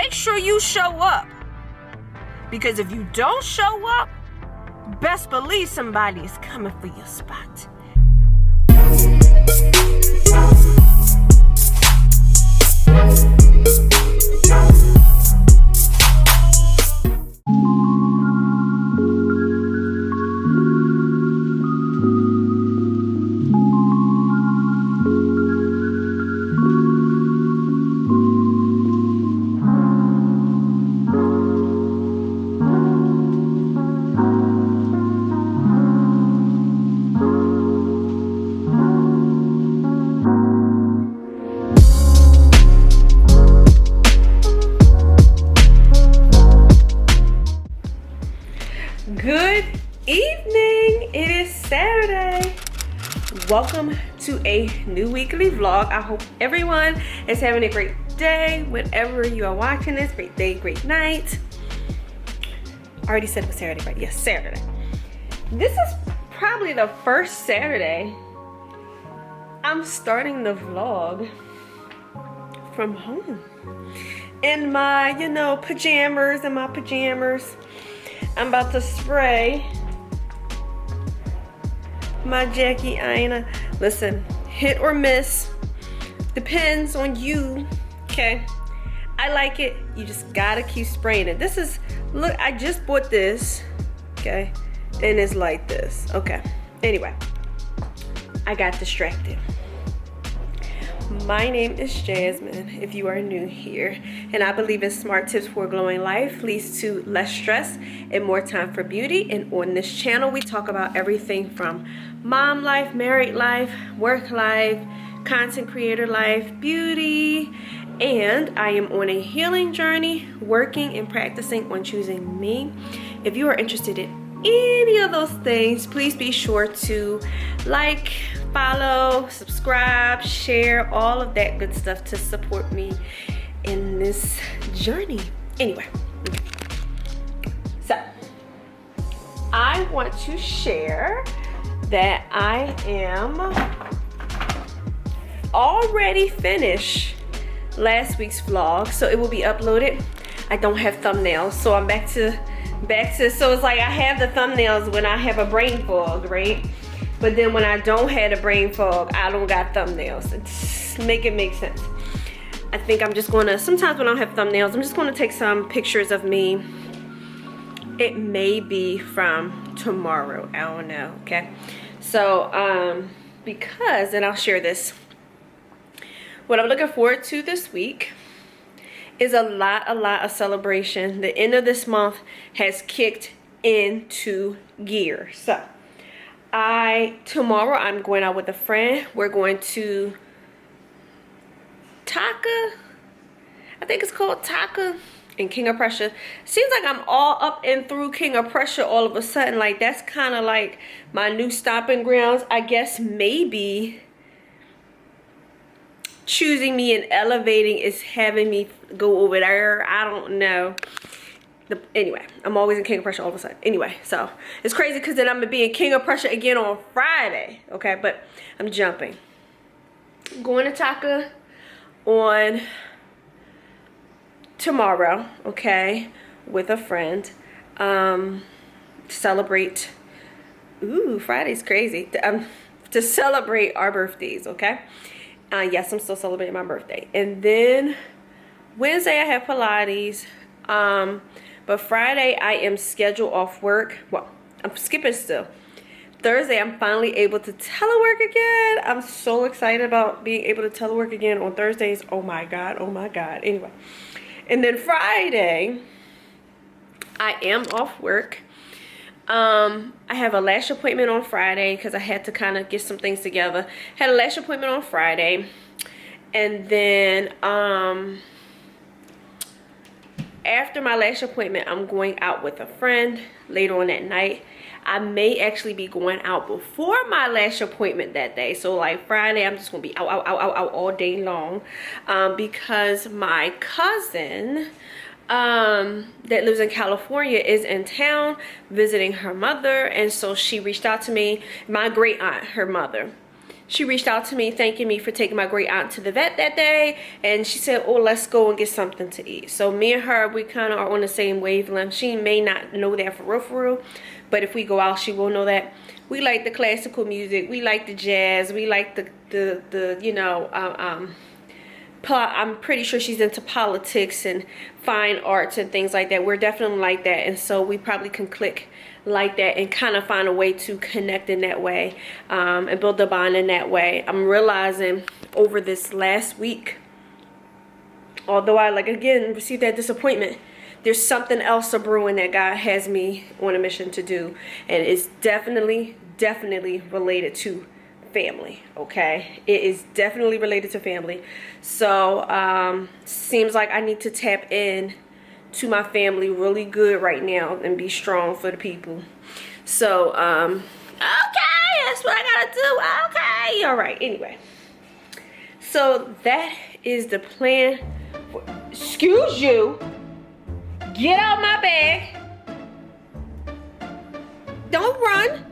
make sure you show up. Because if you don't show up, best believe somebody is coming for your spot. Good evening, it is Saturday. Welcome to a new weekly vlog. I hope everyone is having a great day whenever you are watching this. Great day, great night. I already said it was Saturday, right? Yes, Saturday. This is probably the first Saturday I'm starting the vlog from home in my, pajamas and my pajamas. I'm about to spray my Jackie Aina. Listen, hit or miss, depends on you, okay? I like it, you just gotta keep spraying it. This is, look, I just bought this, okay? And it's like this, okay. Anyway, I got distracted. My name is Jasmine, if you are new here, and I believe in smart tips for a glowing life leads to less stress and more time for beauty. And on this channel, we talk about everything from mom life, married life, work life, content creator life, beauty, and I am on a healing journey, working and practicing on choosing me. If you are interested in any of those things, please be sure to like, follow, subscribe, share, all of that good stuff to support me in this journey. Anyway, so I want to share that I am already finished last week's vlog, so it will be uploaded. I don't have thumbnails, so I'm back to so it's like I have the thumbnails when I have a brain fog, right? But then when I don't have a brain fog, I don't got thumbnails. Make it make sense. I think I'm just gonna, sometimes when I don't have thumbnails, I'm just gonna take some pictures of me. It may be from tomorrow, I don't know, okay? So, because, and I'll share this, what I'm looking forward to this week is a lot of celebration. The end of this month has kicked into gear. So, tomorrow I'm going out with a friend. We're going to Taka. I think it's called Taka in King of Prussia. Seems like I'm all up and through King of Prussia all of a sudden. Like that's kind of like my new stomping grounds. I guess maybe choosing me and elevating is having me go over there. I don't know. Anyway, I'm always in King of Prussia all of a sudden. Anyway, so it's crazy because then I'm gonna be in King of Prussia again on Friday. Okay, but I'm jumping. I'm going to Taka on tomorrow, okay, with a friend. To celebrate. Ooh, Friday's crazy. To celebrate our birthdays, okay? Yes, I'm still celebrating my birthday. And then Wednesday I have Pilates. But Friday I am scheduled off work. Well, I'm skipping still. Thursday I'm finally able to telework again. I'm so excited about being able to telework again on Thursdays. Oh my God, oh my God. Anyway. And then Friday I am off work. I have a lash appointment on Friday because I had to kind of get some things together. Had a lash appointment on Friday. And then after my lash appointment, I'm going out with a friend later on that night. I may actually be going out before my lash appointment that day. So like Friday, I'm just gonna be out all day long because my cousin that lives in California is in town visiting her mother, and so she reached out to me, my great aunt, her mother. she reached out to me thanking me for taking my great aunt to the vet that day, and she said, oh, let's go and get something to eat. So me and her, we kind of are on the same wavelength. She may not know that for real, but if we go out, she will know that. We like the classical music, we like the jazz, we like the you know, I'm pretty sure she's into politics and fine arts and things like that. We're definitely like that, and so we probably can click like that and kind of find a way to connect in that way, and build a bond in that way. I'm realizing over this last week, although I again received that disappointment, there's something else a brewing that God has me on a mission to do, and it's definitely related to family. Okay, it is definitely related to family. So seems like I need to tap in to my family really good right now and be strong for the people. So okay, that's what I gotta do. Okay, all right. Anyway, so that is the plan. Excuse you. Get out my bag. Don't run.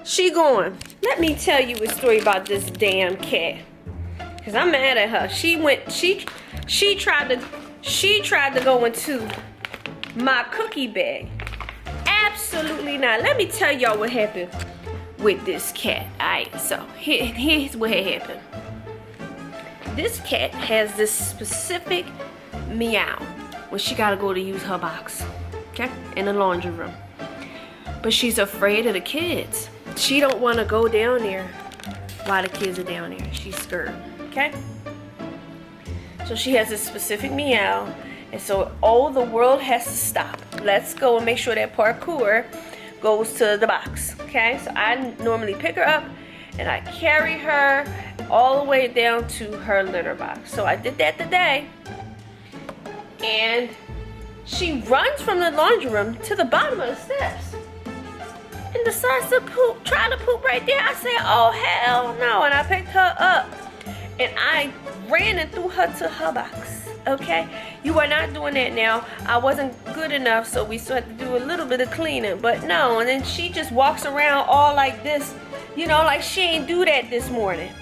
She going. Let me tell you a story about this damn cat. Cause I'm mad at her. She tried to go into my cookie bag. Absolutely not. Let me tell y'all what happened with this cat. Alright, so here's what happened. This cat has this specific meow when she gotta go to use her box, okay, in the laundry room. But she's afraid of the kids. She don't want to go down there while the kids are down there. She's scared, okay? So she has this specific meow, and so all the world has to stop. Let's go and make sure that parkour goes to the box, okay? So I normally pick her up and I carry her all the way down to her litter box. So I did that today, and she runs from the laundry room to the bottom of the steps and decides to poop, try to poop right there. I said, oh hell no, and I picked her up and I ran and threw her to her box. Okay, you are not doing that now. I wasn't good enough, so we still had to do a little bit of cleaning, but no. And then she just walks around all like this, you know, like she ain't do that this morning.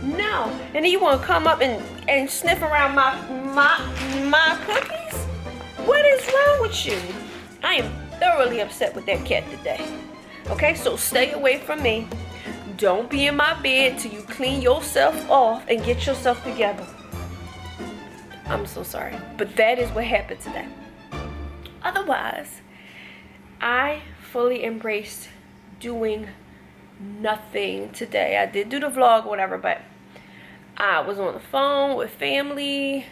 No. And then you want to come up and sniff around my cookies? What is wrong with you? I am thoroughly upset with that cat today. Okay, so stay away from me. Don't be in my bed till you clean yourself off and get yourself together. I'm so sorry, but that is what happened today. Otherwise, I fully embraced doing nothing today. I did do the vlog, whatever, but I was on the phone with family.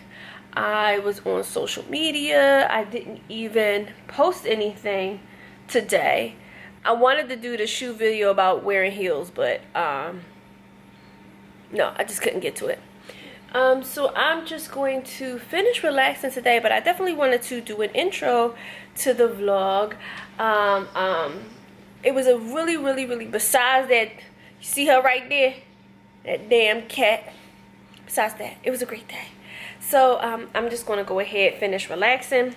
I was on social media. I didn't even post anything today. I wanted to do the shoe video about wearing heels, but no, I just couldn't get to it. So I'm just going to finish relaxing today, but I definitely wanted to do an intro to the vlog. It was a really, besides that, you see her right there? That damn cat. Besides that, it was a great day. So I'm just going to go ahead, finish relaxing.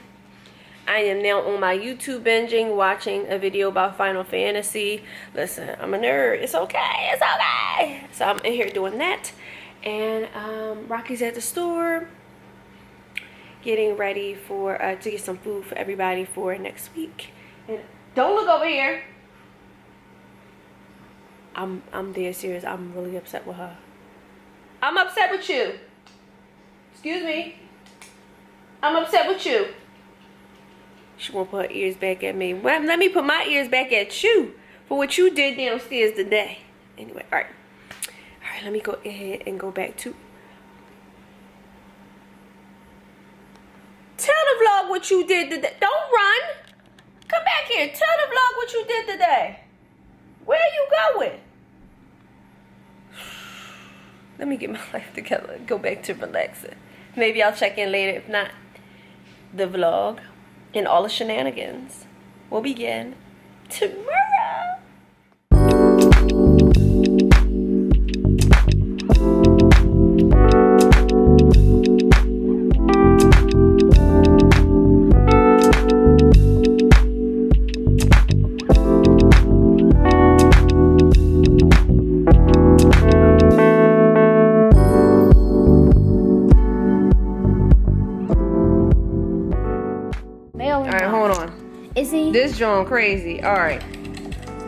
I am now on my YouTube binging, watching a video about Final Fantasy. Listen, I'm a nerd. It's okay. It's okay. So I'm in here doing that. And Rocky's at the store getting ready for to get some food for everybody for next week. And don't look over here. I'm dead serious. I'm really upset with her. I'm upset with you. Excuse me. I'm upset with you. She won't put her ears back at me. Well, let me put my ears back at you for what you did downstairs today. Anyway, all right. All right, let me go ahead and go back to. Tell the vlog what you did today. Don't run. Come back here. Tell the vlog what you did today. Where are you going? Let me get my life together. Go back to relaxing. Maybe I'll check in later. If not, the vlog and all the shenanigans will begin tomorrow. male or not? Alright, hold on. Is he? This John crazy. Alright.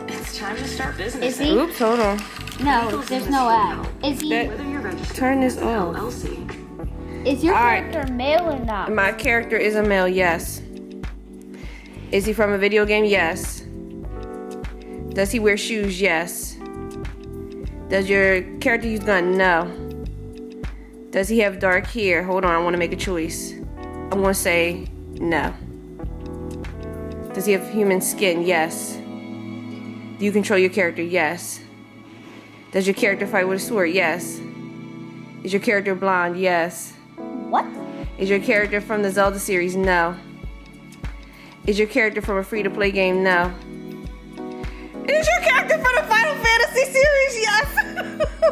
It's time to start business. Is he? Oops, hold on. No, there's no ad. Is he? That- Whether you're registered Turn this as an off. LLC. Is your Alright. character male or not? My character is a male, yes. Is he from a video game? Yes. Does he wear shoes? Yes. Does your character use gun? No. Does he have dark hair? Hold on, I want to make a choice. I'm going to say no. Does he have human skin? Yes. Do you control your character? Yes. Does your character fight with a sword? Yes. Is your character blonde? Yes. What? Is your character from the Zelda series? No. Is your character from a free-to-play game? No. Is your character from the Final Fantasy series? Yes.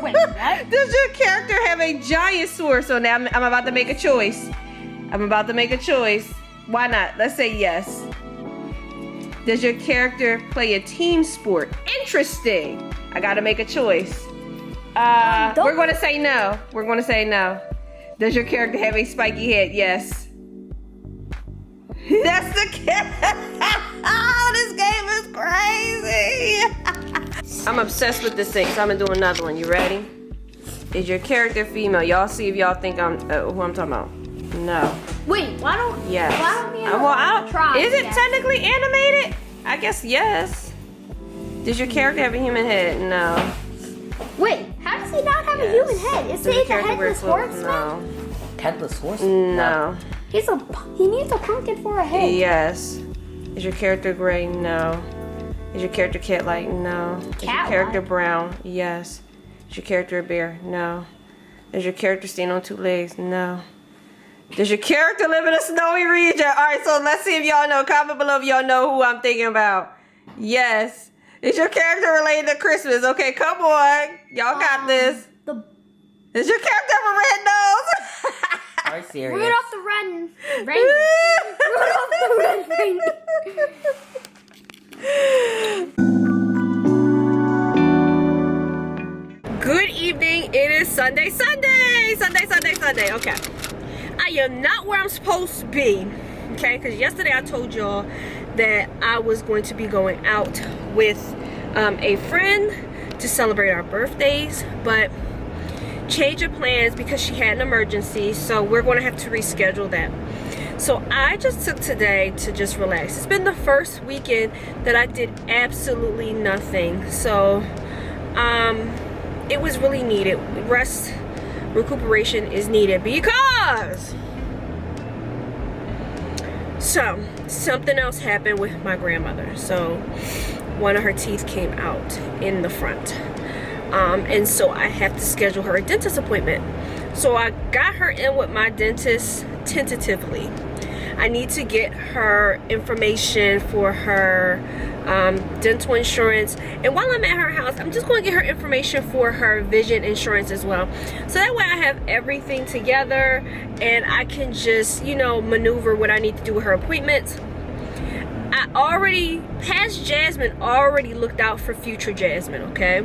Wait, what? Does your character have a giant sword? So now I'm about to make a choice. I'm about to make a choice. Why not? Let's say yes. Does your character play a team sport? Interesting. I gotta make a choice. We're gonna say no. We're gonna say no. Does your character have a spiky head? Yes. That's the oh, this game is crazy. I'm obsessed with this thing, so I'm gonna do another one. You ready? Is your character female? Y'all see if y'all think I'm who I'm talking about. No. Wait, why don't? Yes. Why don't we Well, I don't, try? is it yes. technically animated? I guess yes. Does your character have a human head? No. Wait, how does he not have a Yes. human head? Is Does he your the character wear headless clothes? horseman? No. Headless horse? No. He needs a pumpkin for a head. Yes. Is your character gray? No. Is your character cat-like? No. Is your Cat-like? character brown? Yes. Is your character a bear? No. Does your character stand on two legs? No. Does your character live in a snowy region? Alright, so let's see if y'all know. Comment below if y'all know who I'm thinking about. Yes. Is your character related to Christmas? Okay, come on. Y'all got this. Is your character have a red nose? Are you serious? Rudolph the Red Reindeer. Rudolph the Red Reindeer. Good evening. It is Sunday. Okay. I am not where I'm supposed to be. Okay, because yesterday I told y'all that I was going to be going out with a friend to celebrate our birthdays, but change of plans because she had an emergency, so we're going to have to reschedule that. So I just took today to just relax. It's been the first weekend that I did absolutely nothing, so it was really needed. Rest, recuperation is needed because something else happened with my grandmother. So one of her teeth came out in the front, and so I have to schedule her a dentist appointment. So I got her in with my dentist tentatively. I need to get her information for her dental insurance, and while I'm at her house, I'm just going to get her information for her vision insurance as well, so that way I have everything together and I can just, you know, maneuver what I need to do with her appointments. Past Jasmine already looked out for future Jasmine, okay?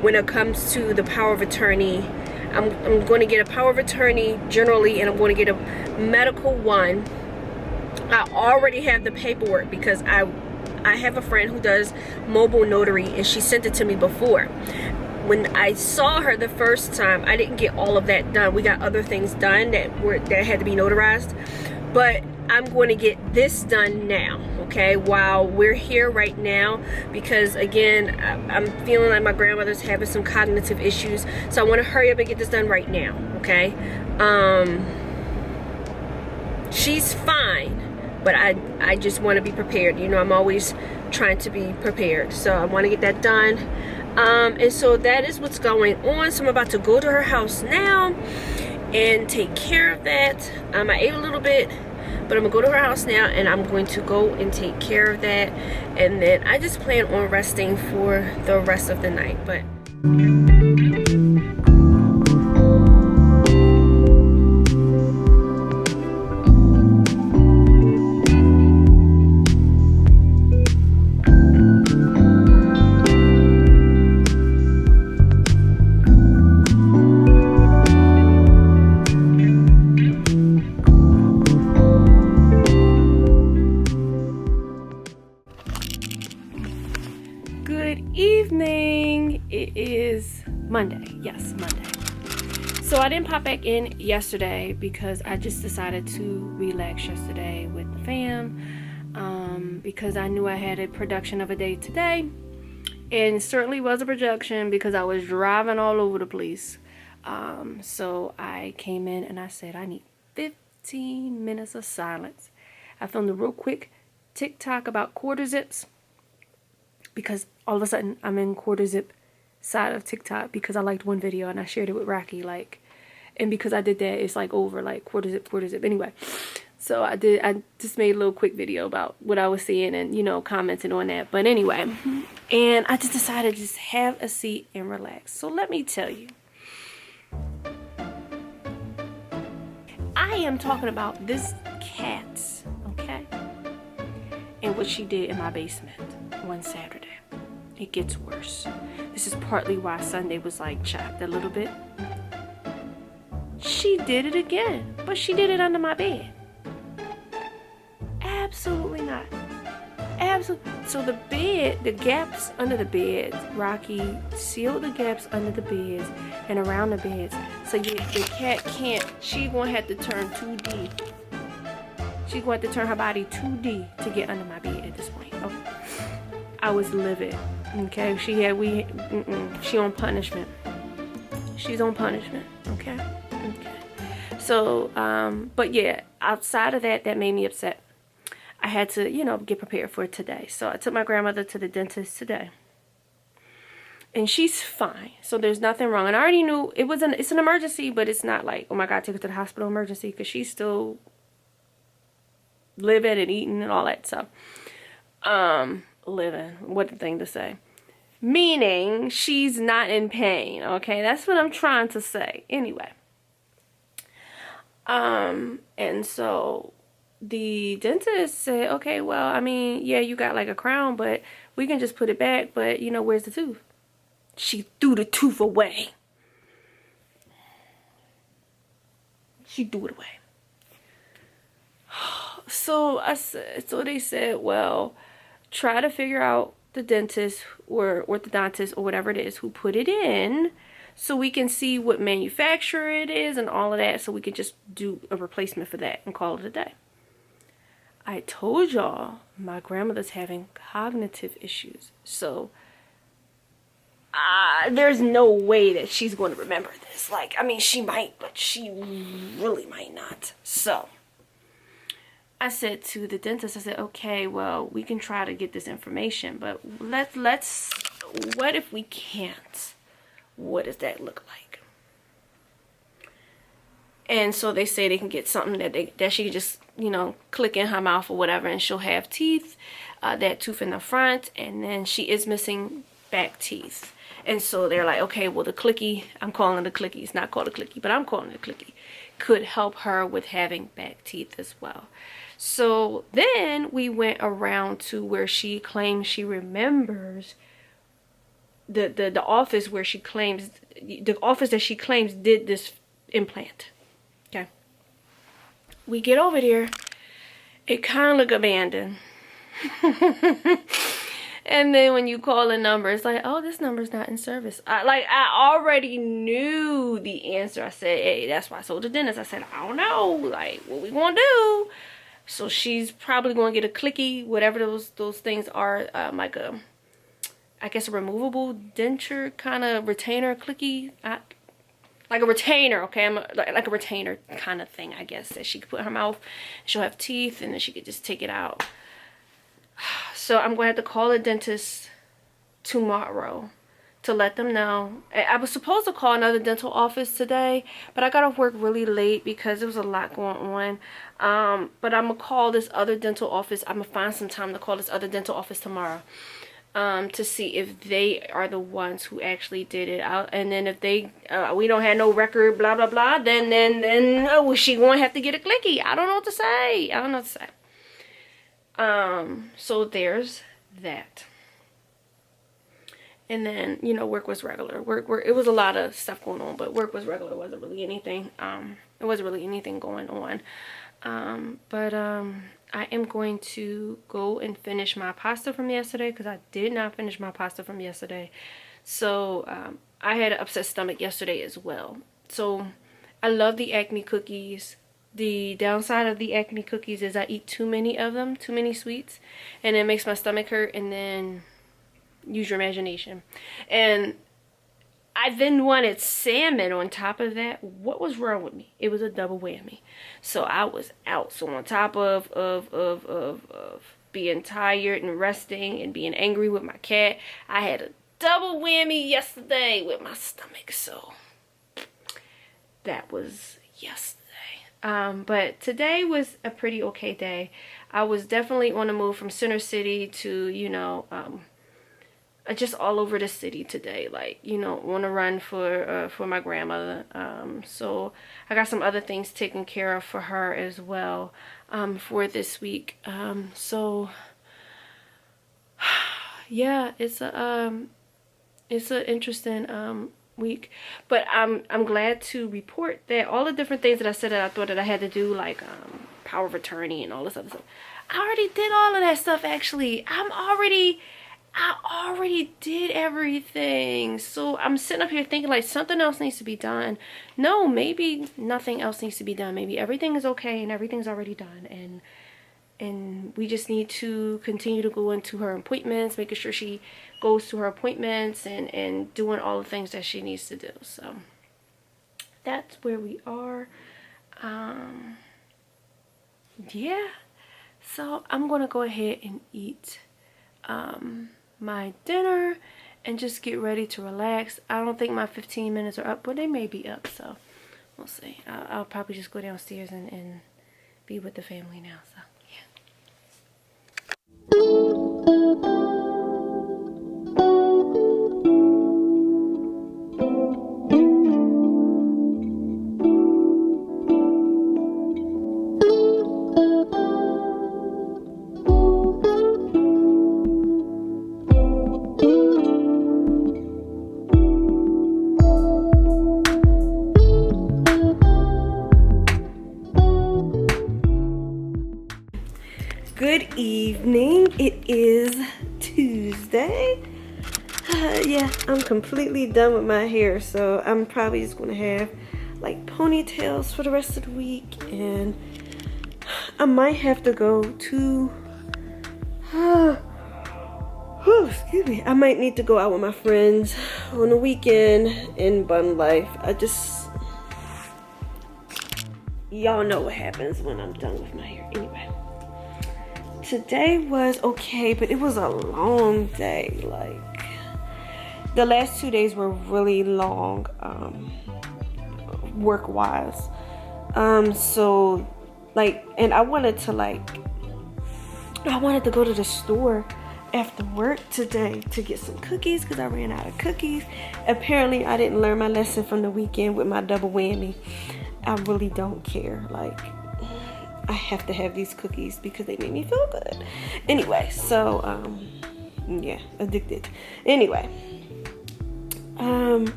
When it comes to the power of attorney, I'm going to get a power of attorney generally, and I'm going to get a medical one. I already have the paperwork because I have a friend who does mobile notary, and she sent it to me before. When I saw her the first time, I didn't get all of that done. We got other things done that had to be notarized, but I'm going to get this done now, okay, while we're here right now, because again, I'm feeling like my grandmother's having some cognitive issues, so I want to hurry up and get this done right now, okay? She's fine, but I just want to be prepared. You know, I'm always trying to be prepared, so I want to get that done. And so that is what's going on. So I'm about to go to her house now and take care of that. I ate a little bit, but I'm gonna go to her house now, and I'm going to go and take care of that, and then I just plan on resting for the rest of the night. But evening. It is Monday. Yes, Monday. So I didn't pop back in yesterday because I just decided to relax yesterday with the fam. Because I knew I had a production of a day today. And it certainly was a production because I was driving all over the place. So I came in and I said, I need 15 minutes of silence. I filmed a real quick TikTok about quarter zips because all of a sudden I'm in quarter zip side of TikTok because I liked one video and I shared it with Rocky, like, and because I did that, it's like over, like quarter zip. Anyway, so I just made a little quick video about what I was seeing and, you know, commenting on that. But anyway, and I just decided to just have a seat and relax. So let me tell you, I am talking about this cat, okay, and what she did in my basement one Saturday. It gets worse. This is partly why Sunday was like chopped a little bit. She did it again, but she did it under my bed. Absolutely not. Absolutely. So the bed, the gaps under the bed, Rocky sealed the gaps under the beds and around the beds. So the cat can't, she's going to have to turn 2D. She's going to have to turn her body 2D to get under my bed at this point. Okay. I was livid. Okay. She on punishment. She's on punishment. Okay. Okay. So, but yeah, outside of that, that made me upset. I had to, you know, get prepared for today. So I took my grandmother to the dentist today. And she's fine. So there's nothing wrong. And I already knew it's an emergency, but it's not like, oh my God, take her to the hospital emergency, because she's still living and eating and all that stuff. Living, what the thing to say. Meaning she's not in pain. Okay, that's what I'm trying to say. Anyway. And so the dentist said, okay, well, I mean, yeah, you got like a crown, but we can just put it back. But, you know, where's the tooth? She threw the tooth away. She threw it away. So they said, well, try to figure out the dentist or orthodontist or whatever it is who put it in, so we can see what manufacturer it is and all of that, so we can just do a replacement for that and call it a day. I told y'all my grandmother's having cognitive issues, so there's no way that she's going to remember this. Like, I mean, she might, but she really might not. So I said to the dentist, I said, okay, well, we can try to get this information, but let's what if we can't? What does that look like? And so they say they can get something that she can just, you know, click in her mouth or whatever, and she'll have teeth, that tooth in the front, and then she is missing back teeth. And so they're like, okay, well, the clicky, I'm calling it a clicky. It's not called a clicky, but I'm calling it a clicky. Could help her with having back teeth as well. So then we went around to where she claims she remembers the office where she claims, the office that she claims did this implant. Okay. We get over there. It kind of look abandoned. And then when you call a number, it's like, oh, this number's not in service. I already knew the answer. I said, hey, that's why I told the dentist. I said, I don't know, like, what we gonna do? So she's probably gonna get a clicky, whatever those things are, like a, I guess, a removable denture kind of retainer clicky, like a retainer. Okay, like a retainer kind of thing, I guess, that she could put in her mouth. She'll have teeth, and then she could just take it out. So I'm going to have to call the dentist tomorrow to let them know. I was supposed to call another dental office today, but I got off work really late because there was a lot going on. But I'm going to call this other dental office. I'm going to find some time to call this other dental office tomorrow, to see if they are the ones who actually did it. And then if they, we don't have no record, blah, blah, blah, then she going to have to get a clicky. I don't know what to say. I don't know what to say. So there's that. And then, you know, work was regular. Work, it was a lot of stuff going on, but work was regular. It wasn't really anything. It wasn't really anything going on. I am going to go and finish my pasta from yesterday because I did not finish my pasta from yesterday. So I had an upset stomach yesterday as well. So I love the Acme cookies. The downside of the Acme cookies is I eat too many of them, too many sweets, and it makes my stomach hurt, and then use your imagination. And I then wanted salmon on top of that. What was wrong with me? It was a double whammy. So I was out. So on top of being tired and resting and being angry with my cat, I had a double whammy yesterday with my stomach. So that was yesterday. But today was a pretty okay day. I was definitely on the move from Center City to, you know, just all over the city today, like, you know, on a run for my grandmother. So I got some other things taken care of for her as well, for this week. So yeah, it's an interesting week, but I'm glad to report that all the different things that I said that I thought that I had to do, like power of attorney and all this other stuff, I already did all of that stuff. Actually, I already did everything. So I'm sitting up here thinking like something else needs to be done. No, maybe nothing else needs to be done. Maybe everything is okay and everything's already done, and we just need to continue to go into her appointments, making sure she goes to her appointments and doing all the things that she needs to do. So that's where we are. Yeah, so I'm gonna go ahead and eat my dinner and just get ready to relax. I don't think my 15 minutes are up, but they may be up, so we'll see. I'll probably just go downstairs and be with the family now. So good evening. It is Tuesday. Yeah, I'm completely done with my hair, so I'm probably just gonna have like ponytails for the rest of the week, and I might have to go to excuse me, I might need to go out with my friends on the weekend in Bun Life. Y'all know what happens when I'm done with my hair. Anyway, today was okay, but it was a long day. Like, the last 2 days were really long, work wise. So like, and I wanted to go to the store after work today to get some cookies because I ran out of cookies. Apparently I didn't learn my lesson from the weekend with my double whammy. I really don't care. Like, I have to have these cookies because they make me feel good. Anyway, so yeah, addicted. Anyway,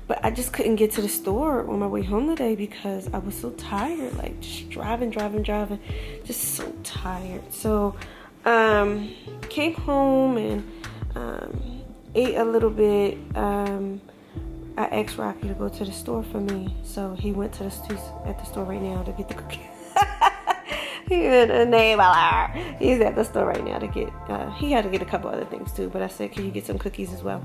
but I just couldn't get to the store on my way home today because I was so tired. Like, just driving, just so tired. So came home and ate a little bit. I asked Rocky to go to the store for me, so he went to he's at the store right now to get the cookies. He's at the store right now to get he had to get a couple other things too, but I said, can you get some cookies as well?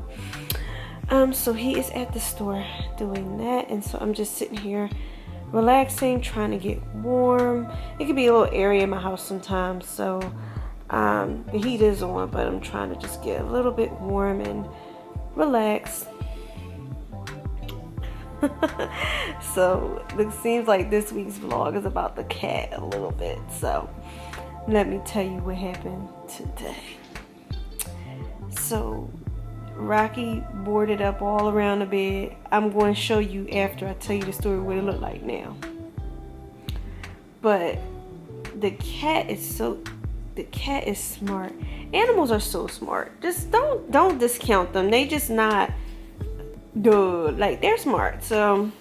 So he is at the store doing that, and so I'm just sitting here relaxing, trying to get warm. It can be a little airy in my house sometimes, so the heat is on, but I'm trying to just get a little bit warm and relax. So it seems like this week's vlog is about the cat a little bit, so let me tell you what happened today. So Rocky boarded up all around the bed. I'm going to show you after I tell you the story what it looked like now. But the cat is smart. Animals are so smart. Just don't discount them. They just not like, they're smart. So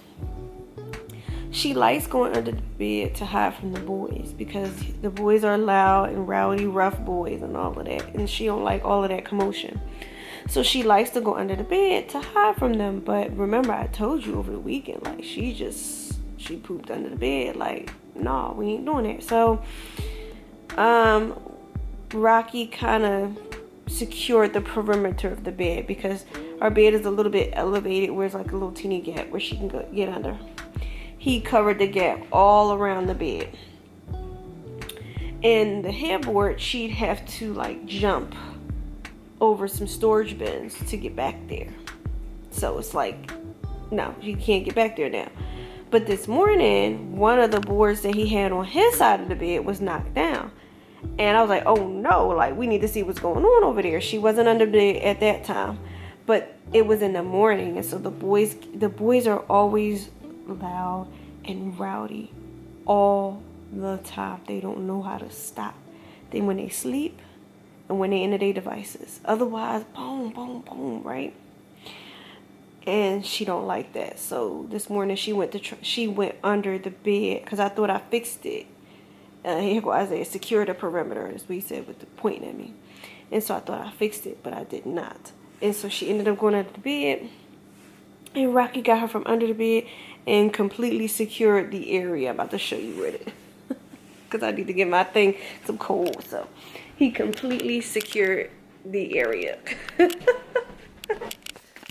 She likes going under the bed to hide from the boys because the boys are loud and rowdy, rough boys and all of that. And she don't like all of that commotion. So she likes to go under the bed to hide from them. But remember, I told you over the weekend, like, she pooped under the bed. Like, no, we ain't doing that. So, Rocky kind of secured the perimeter of the bed because our bed is a little bit elevated where it's like a little teeny gap where she can go get under. He covered the gap all around the bed. And the headboard, she'd have to like jump over some storage bins to get back there. So it's like, no, you can't get back there now. But this morning, one of the boards that he had on his side of the bed was knocked down. And I was like, oh no, like, we need to see what's going on over there. She wasn't under bed at that time, but it was in the morning. And so the boys are always loud and rowdy all the time. They don't know how to stop. Then when they sleep and when they into their devices, otherwise, boom, boom, boom, right? And she don't like that. So this morning she went under the bed because I thought I fixed it. Here go Isaiah, secure the perimeter, as we said, with the pointing at me. And so I thought I fixed it, but I did not. And so she ended up going under the bed. And Rocky got her from under the bed and completely secured the area. I'm about to show you where it is. Because I need to get my thing some cold. So he completely secured the area.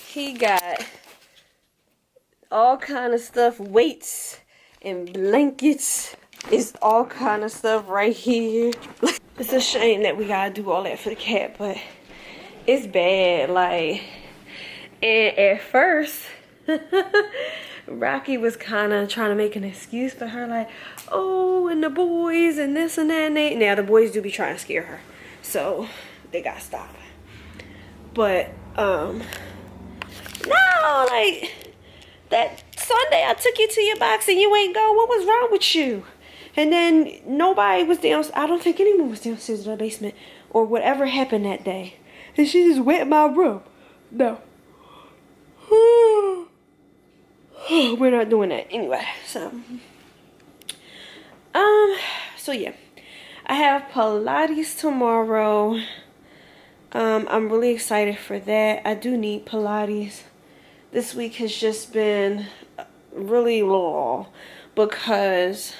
He got all kind of stuff, weights and blankets. It's all kind of stuff right here. It's a shame that we gotta do all that for the cat, but it's bad. Like, and at first, Rocky was kind of trying to make an excuse for her, like, oh, and the boys and this and that and that. Now the boys do be trying to scare her, so they gotta stop. But no, like that Sunday I took you to your box and you ain't go. What was wrong with you? And then nobody was downstairs. I don't think anyone was downstairs in the basement or whatever happened that day. And she just wet my room. No. We're not doing that anyway. So yeah. I have Pilates tomorrow. I'm really excited for that. I do need Pilates. This week has just been really long because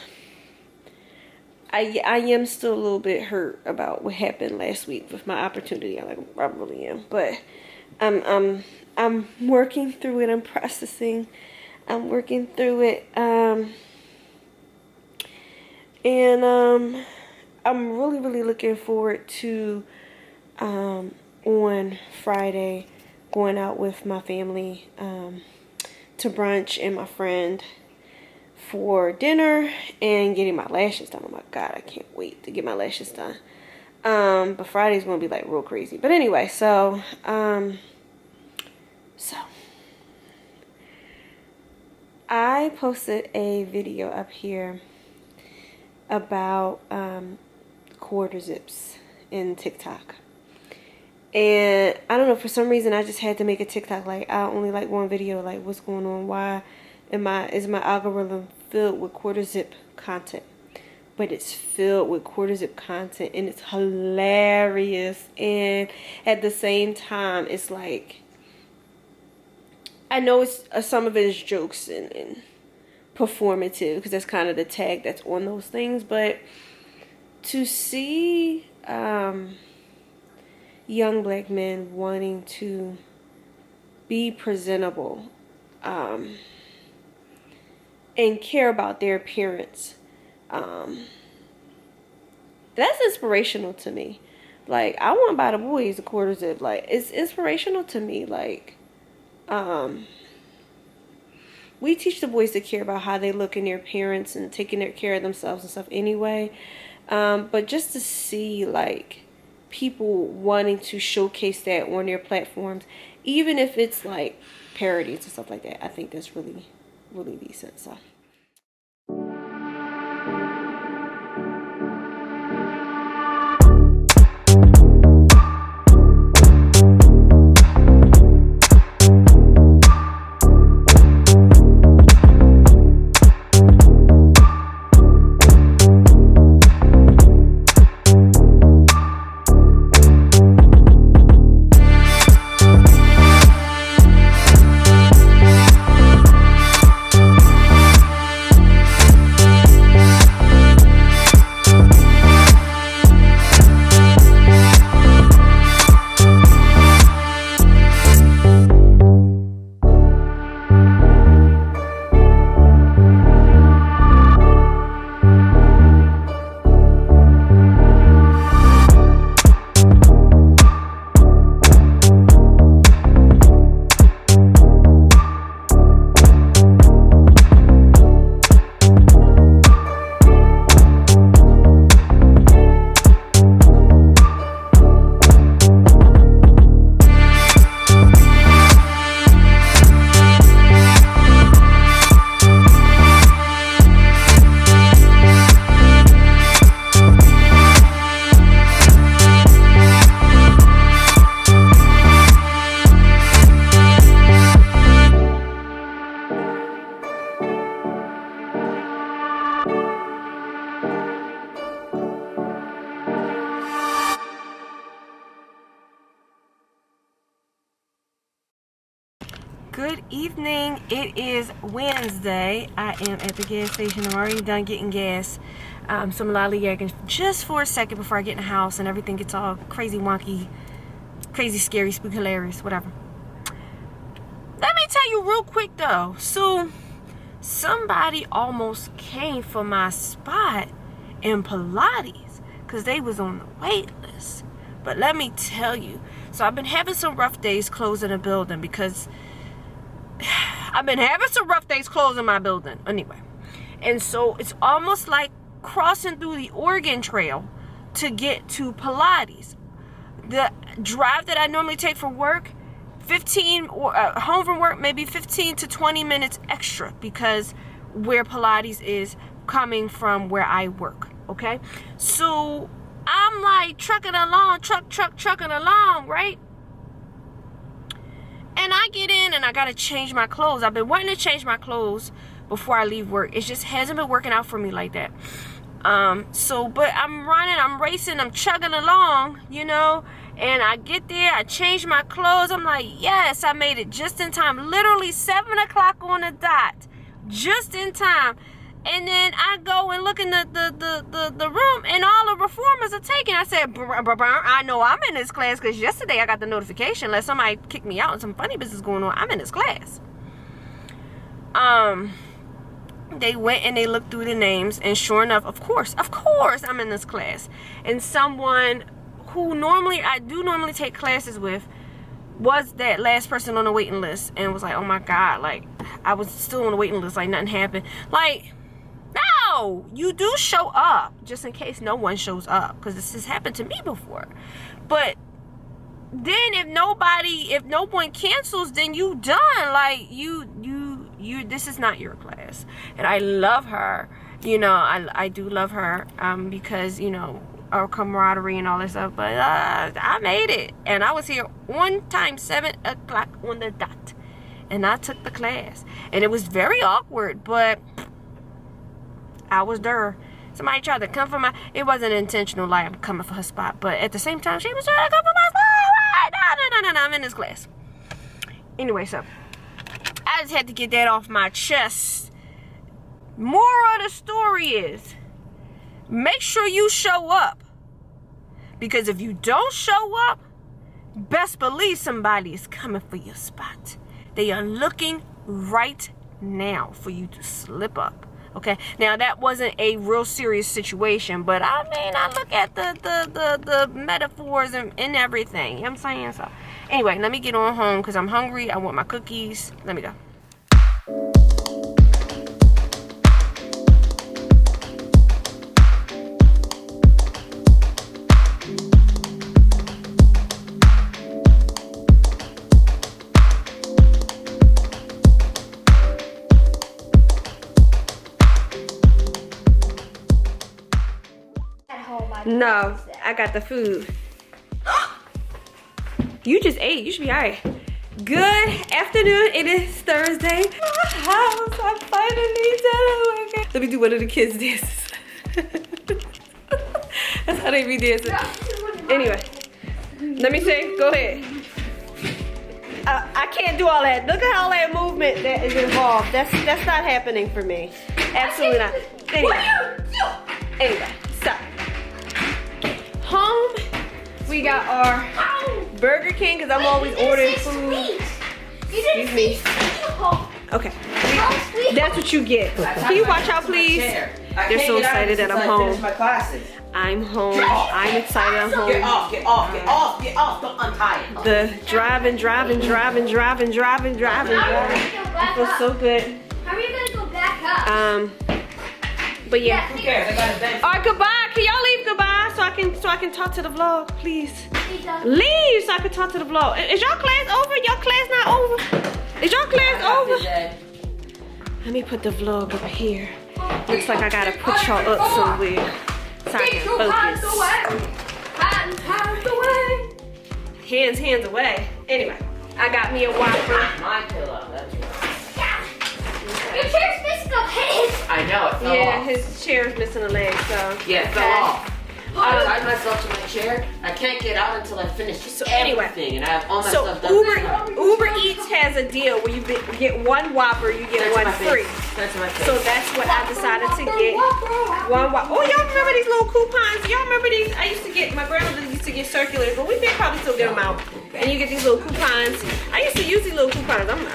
I am still a little bit hurt about what happened last week with my opportunity. I really am, but I'm working through it. I'm processing. I'm working through it. And I'm really looking forward to on Friday going out with my family to brunch and my friend for dinner and getting my lashes done. Oh my god, I can't wait to get my lashes done. But Friday's gonna be like real crazy. But anyway, so I posted a video up here about quarter zips in TikTok. And I don't know, for some reason I just had to make a TikTok. Like, I only like one video, like, what's going on? Why is my algorithm filled with quarter zip content? But it's filled with quarter zip content and it's hilarious. And at the same time, it's like, I know it's some of it is jokes and performative, because that's kind of the tag that's on those things. But to see young black men wanting to be presentable and care about their appearance, that's inspirational to me. Like, I want to buy the boys a quarter zip. Like, it's inspirational to me. Like, we teach the boys to care about how they look in their appearance and taking their care of themselves and stuff anyway. But just to see, like, people wanting to showcase that on their platforms, even if it's like parodies and stuff like that, I think that's really decent. So Good evening. It is Wednesday. I am at the gas station. I'm already done getting gas. Some lollygagging just for a second before I get in the house and everything gets all crazy, wonky, crazy, scary, spooky, hilarious, whatever. Let me tell you real quick though. So somebody almost came for my spot in Pilates because they was on the wait list. But let me tell you, so I've been having some rough days closing a building because I've been having some rough days closing my building anyway. And so it's almost like crossing through the Oregon Trail to get to Pilates. The drive that I normally take for work, 15 or home from work, maybe 15 to 20 minutes extra because where Pilates is coming from where I work. Okay, so I'm like trucking along, trucking along, right? And I get in and I gotta change my clothes. I've been wanting to change my clothes before I leave work. It just hasn't been working out for me like that. But I'm running, I'm racing, I'm chugging along, you know, and I get there, I change my clothes. I'm like, yes, I made it just in time. Literally 7 o'clock on the dot, just in time. And then I go and look in the room and all the reformers are taken. I said, I know I'm in this class because yesterday I got the notification that somebody kicked me out and some funny business going on. I'm in this class. They went and they looked through the names and sure enough, of course, I'm in this class. And someone who I do normally take classes with was that last person on the waiting list and was like, oh my God, like I was still on the waiting list, like nothing happened. Like, no, you do show up just in case no one shows up because this has happened to me before. But then if no one cancels, then you done. Like you this is not your class. And I love her, you know, I do love her because, you know, our camaraderie and all that stuff. But I made it and I was here on time, 7 o'clock on the dot, and I took the class and it was very awkward, but I was there. Somebody tried to come for it wasn't intentional, like I'm coming for her spot, but at the same time she was trying to come for my spot. No, I'm in this class. Anyway, so I just had to get that off my chest. Moral of the story is, make sure you show up. Because if you don't show up, best believe somebody is coming for your spot. They are looking right now for you to slip up. Okay, now that wasn't a real serious situation, but I mean, I look at the metaphors and everything. You know what I'm saying? So, anyway, let me get on home because I'm hungry. I want my cookies. Let me go. No, I got the food. You just ate. You should be all right. Good afternoon. It is Thursday. My house. I'm finally done. Let me do one of the kids' dances. That's how they be dancing. Anyway, let me see. Go ahead. I can't do all that. Look at all that movement that is involved. That's not happening for me. Absolutely not. Anyway, stop. Home, we got our Burger King because I'm always ordering food. Excuse me. Okay, that's what you get. Can you watch out, please? They're so excited that I'm home. I'm home. I'm excited I'm home. Get off. Don't untie it. The driving. I feel so good. How are you gonna go back up? But yeah. Who cares? I got a bench. All right, goodbye. Can y'all leave goodbye so I can talk to the vlog, please? Leave so I can talk to the vlog. Is y'all class over? Y'all class not over? Is y'all class over? Let me put the vlog up here. Looks like I gotta put y'all up somewhere so I can focus. Hands away. Hands away. Anyway, I got me a Whopper. My pillow. That's yours. Your chair's missing a leg. I know, it fell Yeah, off. his chair's missing a leg, so. Yeah, it fell off. I tied myself to my chair. I can't get out until I finish everything, and I have all my stuff done. Uber Eats has a deal where you get one Whopper, you get one free. That's my face. So that's what I decided to get. One Whopper. Oh, y'all remember these little coupons? Y'all remember these? I used to get, my grandmother used to get circulars, but we can probably still get them out. And you get these little coupons. I used to use these little coupons. I'm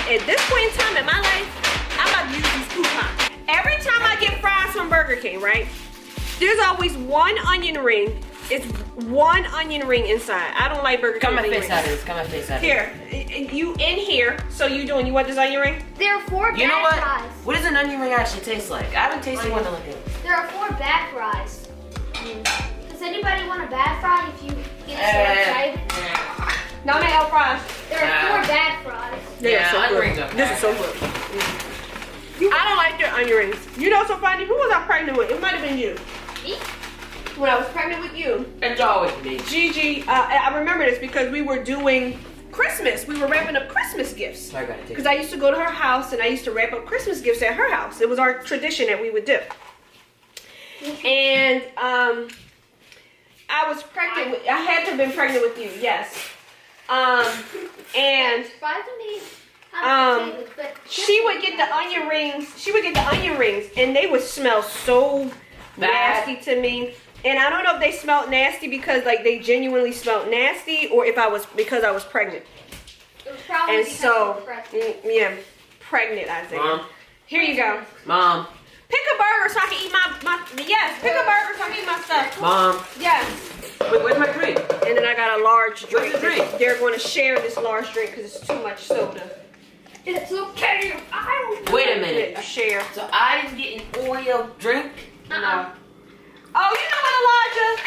at this point in time in my life, I'm about to use these coupons. Every time I get fries from Burger King, right? There's always one onion ring. It's one onion ring inside. I don't like Burger King. Cut my face out of this. Cut my face out of here. You in here. So you doing? You want this onion ring? There are 4 You know bad what? fries. What does an onion ring actually taste like? I haven't tasted one like it. There are 4 bad fries. Does anybody want a bad fry if you get so excited? No, they have fries. There are 4 bad fries. Yeah, so onion good. rings are This is so good. I don't like their onion rings. You know, so funny. Who was I pregnant with? It might have been you. Me? When I was pregnant with you. It's always me. Gigi, I remember this because we were doing Christmas. We were wrapping up Christmas gifts. I gotta take Because I used to go to her house and I used to wrap up Christmas gifts at her house. It was our tradition that we would do. And I was pregnant with, I had to have been pregnant with you, yes. And she would get the onion rings. She would get the onion rings, and they would smell so nasty to me. And I don't know if they smelled nasty because like they genuinely smelled nasty, or if I was because I was pregnant. It was probably And because so, you were pregnant. yeah, pregnant, Isaiah. Mom. Here you go. Mom. Pick a burger so I can eat my yes. Pick a burger so I can eat my stuff. Mom. Yes. Wait, where's my drink? And then I got a large drink. Where's the drink? They're going to share this large drink because it's too much soda. It's okay. I don't Wait a minute. Share. So I didn't get an Oreo drink? No. Oh, you know what, Elijah?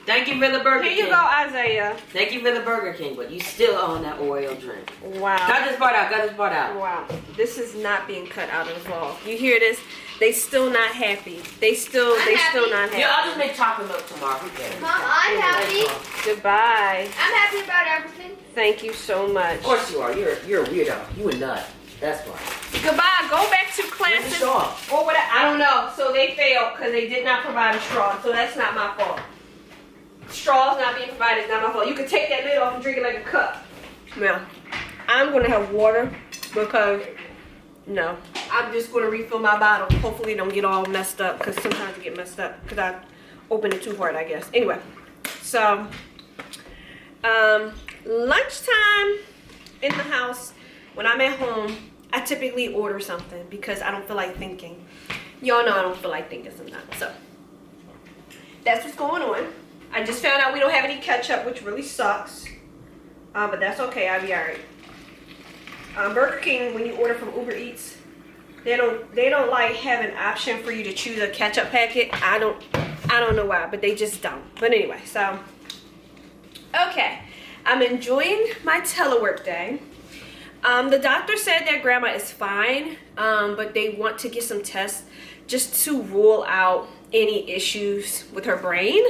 Thank you for the Burger King. Here you go, Isaiah. Thank you for the Burger King, but you still own that Oreo drink. Wow. Cut this part out. Cut this part out. Wow. This is not being cut out of the vlog. You hear this? They still not happy. They still not happy. Yeah, I'll just make chocolate milk tomorrow. Who cares? Mom, I'm happy. Goodbye. I'm happy about everything. Thank you so much. Of course you are. You're a weirdo. You a nut. That's why. Goodbye. Go back to Where's the classes. straw? Or what? I don't know. So they failed because they did not provide a straw. So that's not my fault. Straws not being provided is not my fault. You can take that lid off and drink it like a cup. Now, I'm going to have water because, no, I'm just going to refill my bottle. Hopefully it don't get all messed up because sometimes it get messed up because I opened it too hard, I guess. Anyway, so, lunchtime in the house, when I'm at home, I typically order something because I don't feel like thinking. Y'all know I don't feel like thinking sometimes. So, that's what's going on. I just found out we don't have any ketchup, which really sucks. But that's okay. I'll be alright. Burger King, when you order from Uber Eats, they don't like have an option for you to choose a ketchup packet. I don't know why, but they just don't. But anyway, so okay, I'm enjoying my telework day. The doctor said that grandma is fine, but they want to get some tests just to rule out any issues with her brain.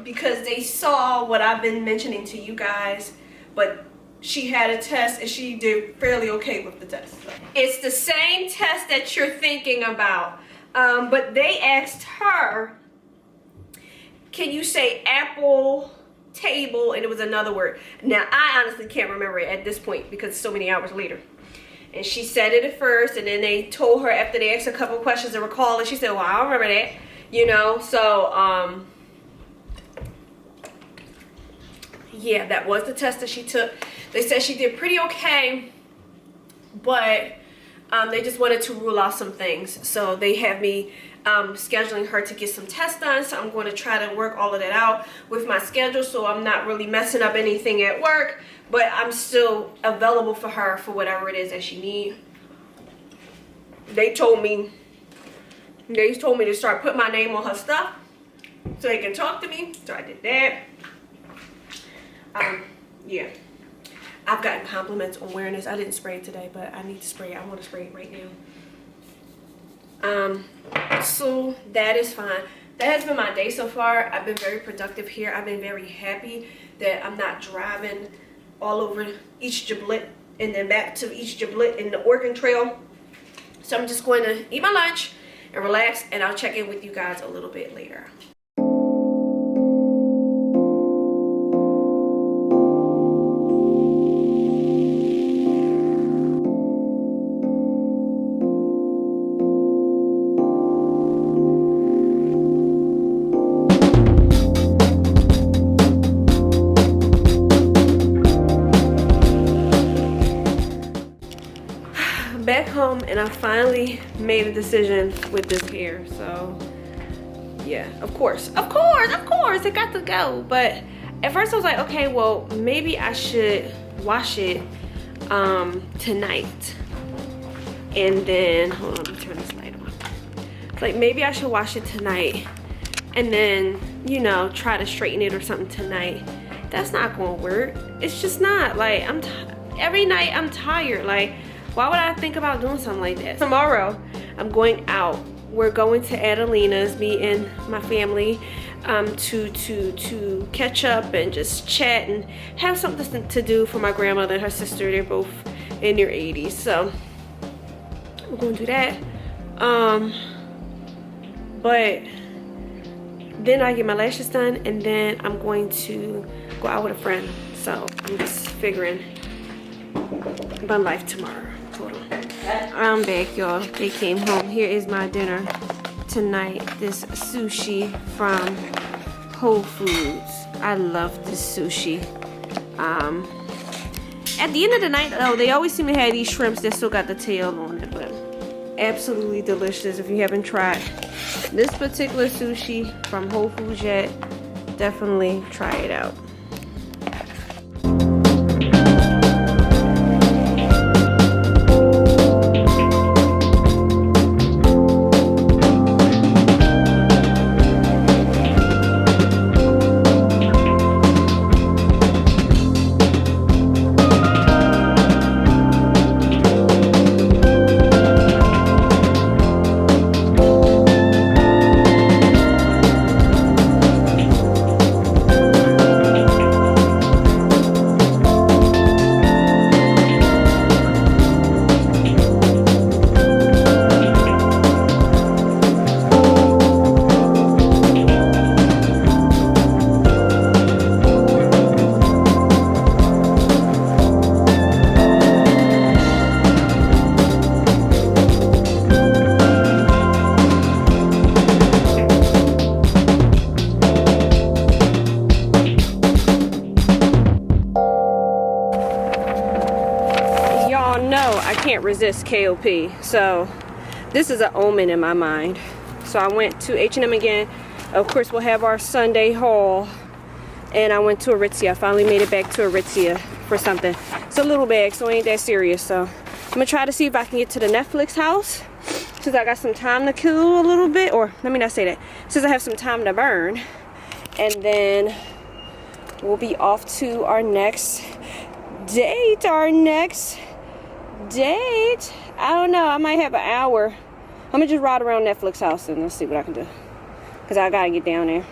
Because they saw what I've been mentioning to you guys, but she had a test and she did fairly okay with the test. It's the same test that you're thinking about, but they asked her, can you say apple table, and it was another word. Now I honestly can't remember it at this point because it's so many hours later. And she said it at first, and then they told her after they asked a couple questions to recall it, she said, well, I don't remember that, you know. So yeah, that was the test that she took. They said she did pretty okay, but they just wanted to rule out some things. So they have me scheduling her to get some tests done. So I'm going to try to work all of that out with my schedule so I'm not really messing up anything at work, but I'm still available for her for whatever it is that she needs. They told me to start putting my name on her stuff so they can talk to me. So I did that. Yeah, I've gotten compliments on wearing this. I didn't spray it today, but I need to spray it. I want to spray it right now. So that is fine. That has been my day so far. I've been very productive here. I've been very happy that I'm not driving all over each giblet and then back to each giblet in the Oregon Trail. So I'm just going to eat my lunch, and relax, and I'll check in with you guys a little bit later. Back home, and I finally made a decision with this hair. So yeah, of course it got to go. But at first I was like, okay, well, maybe I should wash it tonight. And then hold on, let me turn this light on. It's like, maybe I should wash it tonight and then, you know, try to straighten it or something tonight. That's not gonna work. It's just not. Like, every night I'm tired. Like, why would I think about doing something like that? Tomorrow, I'm going out. We're going to Adelina's, me and my family, to catch up and just chat and have something to do for my grandmother and her sister. They're both in their 80s, so we're going to do that. But then I get my lashes done, and then I'm going to go out with a friend. So I'm just figuring about life tomorrow. Hold on. I'm back, y'all. They came home. Here is my dinner tonight. This sushi from Whole Foods. I love this sushi. At the end of the night, though, they always seem to have these shrimps that still got the tail on it, but absolutely delicious. If you haven't tried this particular sushi from Whole Foods yet, definitely try it out. Can't resist KOP, so this is an omen in my mind. So I went to H&M again. Of course, we'll have our Sunday haul, and I went to Aritzia. I finally made it back to Aritzia for something. It's a little bag, so it ain't that serious. So I'm gonna try to see if I can get to the Netflix house, since I got some time to kill a little bit, or let me not say that, since I have some time to burn. And then we'll be off to our next date. I don't know, I might have an hour. I'm gonna just ride around Netflix house and let's see what I can do, because I gotta get down there.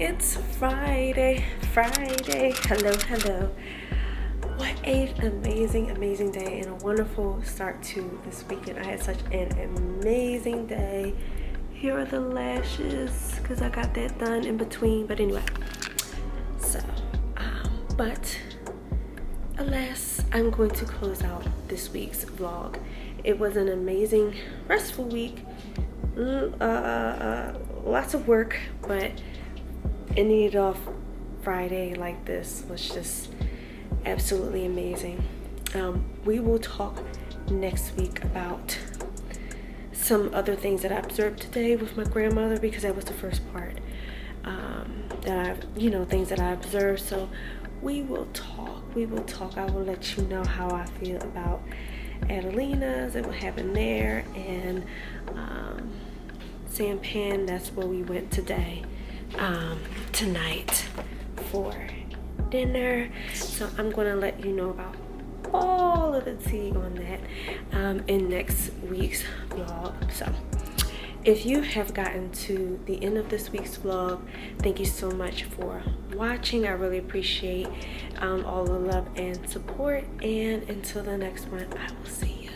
It's Friday. Hello. What an amazing day, and a wonderful start to this weekend. I had such an amazing day. Here are the lashes, because I got that done in between. But anyway, so but alas, I'm going to close out this week's vlog. It was an amazing, restful week. Lots of work, but ending it off Friday like this was just absolutely amazing. We will talk next week about some other things that I observed today with my grandmother, because that was the first part things that I observed. So we will talk. I will let you know how I feel about Adelina's and what happened there, and Sampan. That's where we went today, tonight for dinner. So I'm gonna let you know about all of the tea on that in next week's vlog. So if you have gotten to the end of this week's vlog, thank you so much for watching. I really appreciate all the love and support, and until the next one, I will see you.